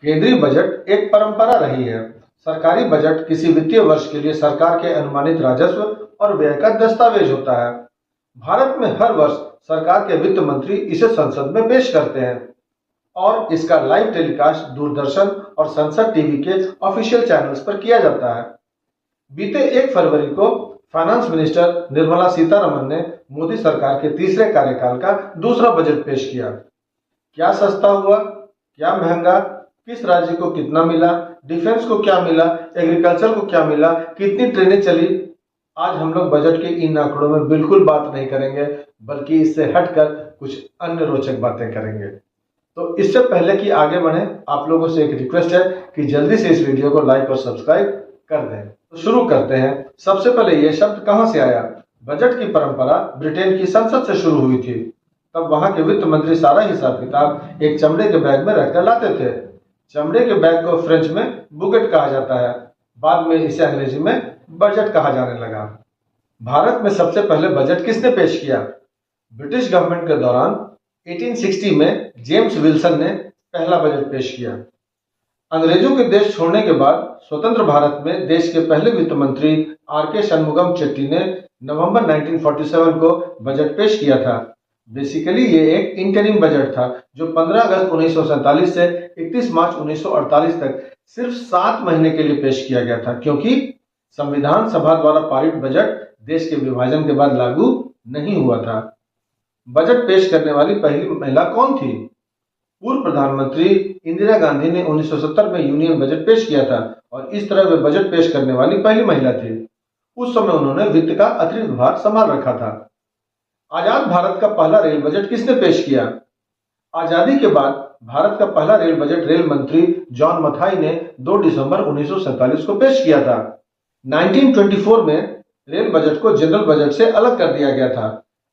केंद्रीय बजट एक परंपरा रही है। सरकारी बजट किसी वित्तीय वर्ष के लिए सरकार के अनुमानित राजस्व और व्यय का दस्तावेज होता है। भारत में हर वर्ष सरकार के वित्त मंत्री इसे संसद में पेश करते हैं और इसका लाइव टेलीकास्ट दूरदर्शन और संसद टीवी के ऑफिशियल चैनल्स पर किया जाता है। बीते 1 फरवरी को फाइनेंस मिनिस्टर निर्मला सीतारमण ने मोदी सरकार के तीसरे कार्यकाल का दूसरा बजट पेश किया। क्या सस्ता हुआ, क्या महंगा, किस राज्य को कितना मिला, डिफेंस को क्या मिला, एग्रीकल्चर को क्या मिला, कितनी ट्रेनें चली, आज हम लोग बजट के इन आंकड़ों में बिल्कुल बात नहीं करेंगे, बल्कि इससे हटकर कुछ अन्य रोचक बातें करेंगे। तो इससे पहले कि आगे बढ़े, आप लोगों से एक रिक्वेस्ट है कि जल्दी से इस वीडियो को लाइक और सब्सक्राइब कर दें। तो शुरू करते हैं। सबसे पहले ये शब्द कहां से आया? बजट की परंपरा ब्रिटेन की संसद से शुरू हुई थी। तब वहां के वित्त मंत्री सारा हिसाब किताब एक चमड़े के बैग में रखकर लाते थे। चमड़े के बैग को फ्रेंच में बुगेट कहा जाता है। बाद में इसे अंग्रेजी में बजट कहा जाने लगा। भारत में सबसे पहले बजट किसने पेश किया? ब्रिटिश गवर्नमेंट के दौरान 1860 में जेम्स विल्सन ने पहला बजट पेश किया। अंग्रेजों के देश छोड़ने के बाद स्वतंत्र भारत में देश के पहले वित्त मंत्री आर.के. शनमुगम चेट्टी ने नवंबर 1947 को बजट पेश किया था। बेसिकली ये एक इंटरिम बजट था जो 15 अगस्त 1947 से 31 मार्च 1948 तक सिर्फ 7 महीने के लिए पेश किया गया था, क्योंकि संविधान सभा द्वारा पारित बजट देश के विभाजन के बाद लागू नहीं हुआ था। बजट पेश करने वाली पहली महिला कौन थी? पूर्व प्रधानमंत्री इंदिरा गांधी ने 1970 में यूनियन बजट पेश किया था और इस तरह वे बजट पेश करने वाली पहली महिला थी। उस समय उन्होंने वित्त का अतिरिक्त भार संभाल रखा था। आजाद भारत का पहला रेल बजट किसने पेश किया? आजादी के बाद भारत का पहला रेल बजट रेल मंत्री जॉन मथाई ने 2 दिसंबर 1947 को पेश किया था। 1924 में रेल बजट को जनरल बजट से अलग कर दिया गया था।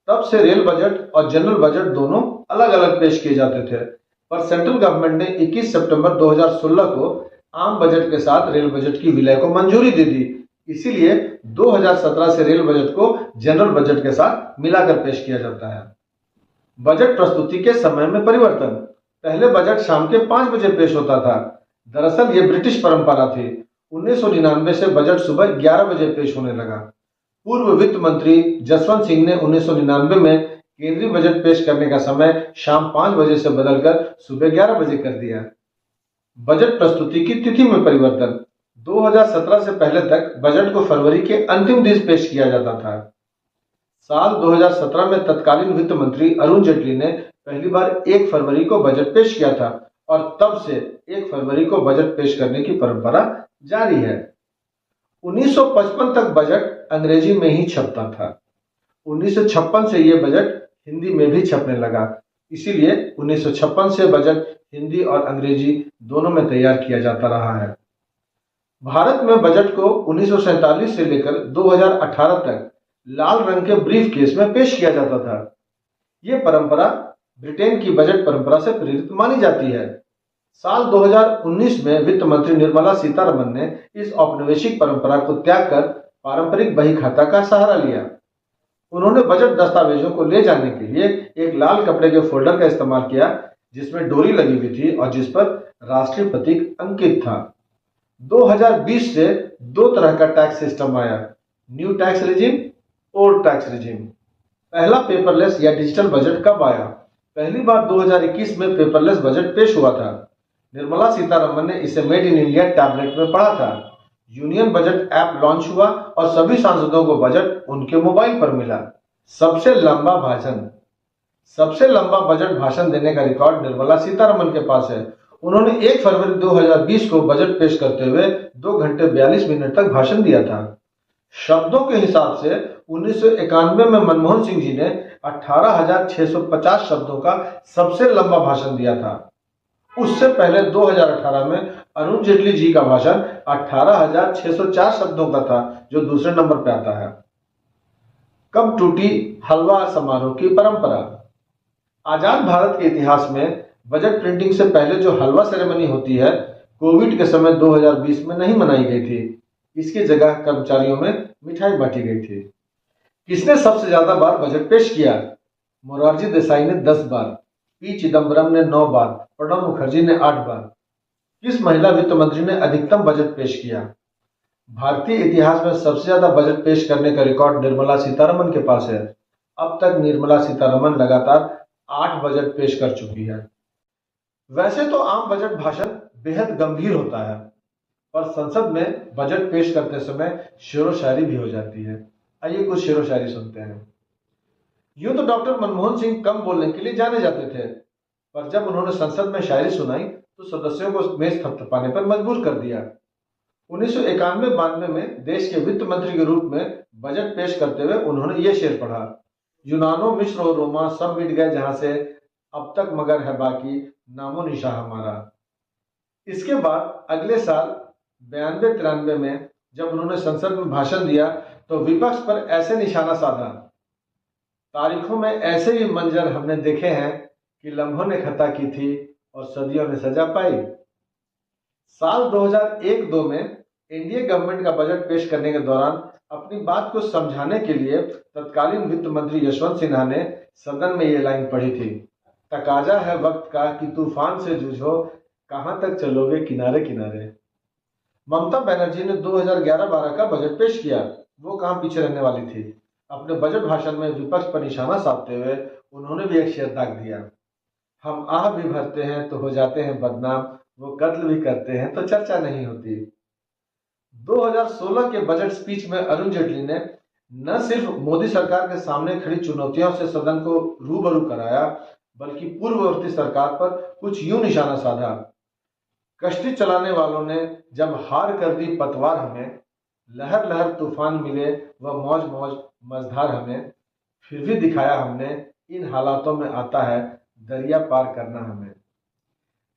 तब से रेल बजट और जनरल बजट दोनों अलग अलग पेश किए जाते थे, पर सेंट्रल गवर्नमेंट ने 21 सितंबर 2016 को आम बजट के साथ रेल बजट की विलय को मंजूरी दे दी। इसीलिए 2017 से रेल बजट को जनरल बजट के साथ मिलाकर पेश किया जाता है। बजट प्रस्तुति के समय में परिवर्तन। पहले बजट शाम के 5 बजे पेश होता था। दरअसल ये ब्रिटिश परंपरा थी। 1999 से बजट सुबह 11 बजे पेश होने लगा। पूर्व वित्त मंत्री जसवंत सिंह ने 1999 में केंद्रीय बजट पेश करने का समय शाम 5 बजे से बदलकर सुबह 11 बजे कर दिया। बजट प्रस्तुति की तिथि में परिवर्तन। 2017 से पहले तक बजट को फरवरी के अंतिम दिन पेश किया जाता था। साल 2017 में तत्कालीन वित्त मंत्री अरुण जेटली ने पहली बार 1 फरवरी को बजट पेश किया था और तब से 1 फरवरी को बजट पेश करने की परंपरा जारी है। 1955 तक बजट अंग्रेजी में ही छपता था। 1956 से यह बजट हिंदी में भी छपने लगा। इसीलिए 1956 से बजट हिंदी और अंग्रेजी दोनों में तैयार किया जाता रहा है। भारत में बजट को 1947 से लेकर 2018 तक लाल रंग के ब्रीफ केस में पेश किया जाता था। यह परंपरा ब्रिटेन की बजट परंपरा से प्रेरित मानी जाती है। साल 2019 में वित्त मंत्री निर्मला सीतारमण ने इस औपनिवेशिक परंपरा को त्याग कर पारंपरिक बही खाता का सहारा लिया। उन्होंने बजट दस्तावेजों को ले जाने के लिए एक लाल कपड़े के फोल्डर का इस्तेमाल किया जिसमें डोरी लगी हुई थी और जिस पर राष्ट्रीय प्रतीक अंकित था। 2020 से 2 तरह का टैक्स सिस्टम आया, new tax regime, old tax regime. पहला पेपरलेस या डिजिटल बजट कब आया? पहली बार 2021 में पेपरलेस बजट पेश हुआ था। निर्मला सीतारमण ने इसे मेड इन इंडिया टैबलेट में पढ़ा था। यूनियन बजट ऐप लॉन्च हुआ और सभी सांसदों को बजट उनके मोबाइल पर मिला। सबसे लंबा भाषण। सबसे लंबा बजट भाषण देने का रिकॉर्ड निर्मला सीतारमण के पास है। उन्होंने 1 फरवरी 2020 को बजट पेश करते हुए 2 घंटे 42 मिनट तक भाषण दिया था। शब्दों के हिसाब से 1991 में मनमोहन सिंह जी ने 18,650 शब्दों का सबसे लंबा भाषण दिया था। उससे पहले 2018 में अरुण जेटली जी का भाषण 18,604 शब्दों का था, जो दूसरे नंबर पर आता है। कब टूटी हलवा समारोह की परंपरा? आजाद भारत के इतिहास में बजट प्रिंटिंग से पहले जो हलवा सेरेमनी होती है, कोविड के समय 2020 में नहीं मनाई गई थी। इसकी जगह कर्मचारियों में मिठाई बांटी गई थी। किसने सबसे ज्यादा बार बजट पेश किया? मोरारजी देसाई ने 10 बार, पी चिदम्बरम ने 9 बार, प्रणब मुखर्जी ने 8 बार। किस महिला वित्त मंत्री ने अधिकतम बजट पेश किया? भारतीय इतिहास में सबसे ज्यादा बजट पेश करने का रिकॉर्ड निर्मला सीतारमन के पास है। अब तक निर्मला सीतारमन लगातार 8 बजट पेश कर चुकी है। वैसे तो आम बजट भाषण बेहद गंभीर होता है, पर संसद में बजट पेश करते समय शेरो शायरी भी हो जाती है। आइए कुछ शेरो शायरी सुनते हैं। यूं तो डॉक्टर मनमोहन सिंह कम बोलने के लिए जाने जाते थे, पर जब उन्होंने संसद में शायरी सुनाई तो सदस्यों को मेज थपथपाने पर मजबूर कर दिया। 1991-92 में देश के वित्त मंत्री के रूप में बजट पेश करते हुए उन्होंने ये शेर पढ़ा, यूनानो मिस्र और रोमा सब मिट गए जहां से, अब तक मगर है बाकी नामो निशा हमारा। इसके बाद अगले साल 92-93 में जब उन्होंने संसद में भाषण दिया तो विपक्ष पर ऐसे निशाना साधा, तारीखों में ऐसे ही मंजर हमने देखे हैं कि लम्हों ने खता की थी और सदियों ने सजा पाई। साल 2001-2 में एनडीए गवर्नमेंट का बजट पेश करने के दौरान अपनी बात को समझाने के लिए तत्कालीन वित्त मंत्री यशवंत सिन्हा ने सदन में ये लाइन पढ़ी थी, तकाजा है वक्त का कि तूफान से जूझो, कहां तक चलोगे किनारे किनारे। ममता बनर्जी ने 2011-12 का बजट पेश किया, वो कहां पीछे रहने वाली थी। अपने बजट भाषण में विपक्ष पर निशाना साधते हुए उन्होंने भी एक शेर दाग दिया, हम आह भी भरते हैं तो हो जाते हैं बदनाम, वो कत्ल भी करते हैं तो चर्चा नहीं होती। 2016 के बजट स्पीच में अरुण जेटली ने न सिर्फ मोदी सरकार के सामने खड़ी चुनौतियों से सदन को रूबरू कराया, बल्कि पूर्ववर्ती सरकार पर कुछ यूं निशाना साधा, कश्ती चलाने वालों ने जब हार कर दी पतवार हमें, लहर लहर तूफान मिले वह मौज मौज मझधार हमें, फिर भी दिखाया हमने इन हालातों में आता है दरिया पार करना हमें।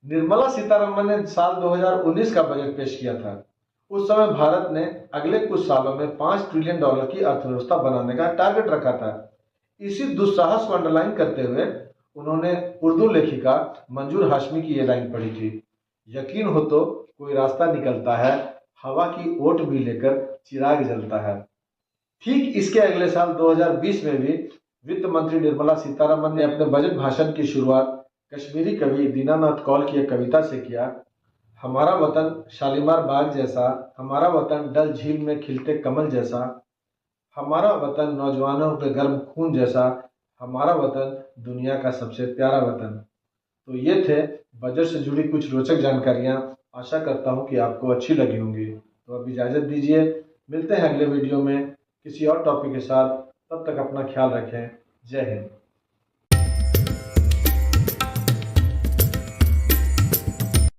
निर्मला सीतारमन ने साल 2019 का बजट पेश किया था। उस समय भारत ने अगले कुछ सालों में $5 ट्रिलियन की अर्थव्यवस्था बनाने का टारगेट रखा था। इसी दुस्साहस को अंडरलाइन करते हुए उन्होंने उर्दू लेखिका मंजूर हाशमी की ये लाइन पढ़ी थी, यकीन हो तो कोई रास्ता निकलता है, हवा की ओट भी लेकर चिराग जलता है। ठीक इसके अगले साल 2020 में भी वित्त मंत्री निर्मला सीतारमन ने अपने बजट भाषण की शुरुआत कश्मीरी कवि दीनानाथ कौल की एक कविता से किया, हमारा वतन शालीमार बाग जैसा, हमारा वतन डल झील में खिलते कमल जैसा, हमारा वतन नौजवानों के गर्म खून जैसा, हमारा वतन दुनिया का सबसे प्यारा वतन। तो ये थे बजट से जुड़ी कुछ रोचक जानकारियां। आशा करता हूं कि आपको अच्छी लगी होंगी। तो अब इजाज़त दीजिए, मिलते हैं अगले वीडियो में किसी और टॉपिक के साथ। तब तक अपना ख्याल रखें। जय हिंद।